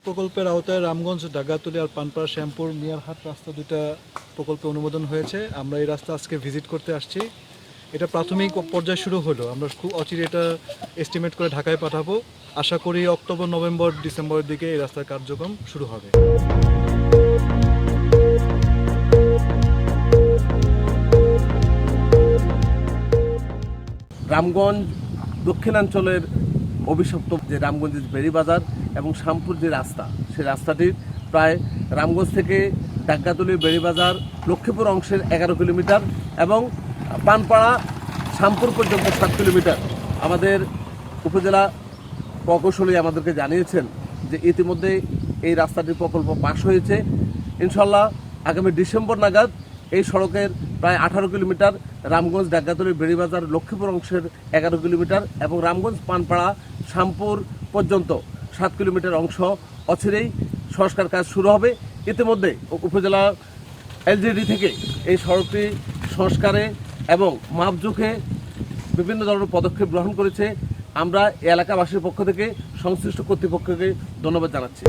প্রকল্পের আওতায় রামগঞ্জ, ডাগাতলী আর পানপাড়া শ্যামপুর মিয়ারহাট রাস্তা দুইটা প্রকল্পে অনুমোদন হয়েছে। আমরা এই রাস্তা আজকে ভিজিট করতে আসছি। এটা প্রাথমিক পর্যায়ে শুরু হলো, আমরা খুব অচিরে এটা এস্টিমেট করে ঢাকায় পাঠাবো। আশা করি অক্টোবর, নভেম্বর, ডিসেম্বরের দিকে এই রাস্তার কার্যক্রম শুরু হবে। রামগঞ্জ দক্ষিণাঞ্চলের অভিশপ্ত যে রামগঞ্জের বেড়িবাজার এবং শ্যামপুর যে রাস্তা, সেই রাস্তাটির প্রায় রামগঞ্জ থেকে ডাক্কাতলী, বেড়িবাজার, লক্ষ্মীপুর অংশের 11 কিলোমিটার এবং পানপাড়া শ্যামপুর পর্যন্ত 7 কিলোমিটার। আমাদের উপজেলা প্রকৌশলী আমাদেরকে জানিয়েছেন যে ইতিমধ্যে এই রাস্তাটির প্রকল্প পাস হয়েছে। ইনশাল্লাহ আগামী ডিসেম্বর নাগাদ এই সড়কের প্রায় 18 কিলোমিটার, রামগঞ্জ, ডাক্কাতলী, বেড়িবাজার, লক্ষ্মীপুর অংশের 11 কিলোমিটার এবং রামগঞ্জ, পানপাড়া, শ্যামপুর পর্যন্ত 7 কিলোমিটার অংশ অচিরেই সংস্কার কাজ শুরু হবে। ইতিমধ্যে উপজেলা এলজিডি থেকে এই সড়কটি সংস্কারে এবং মাপজোখে বিভিন্ন ধরনের পদক্ষেপ গ্রহণ করেছে। আমরা এলাকাবাসীর পক্ষ থেকে সংশ্লিষ্ট কর্তৃপক্ষকে ধন্যবাদ জানাচ্ছি।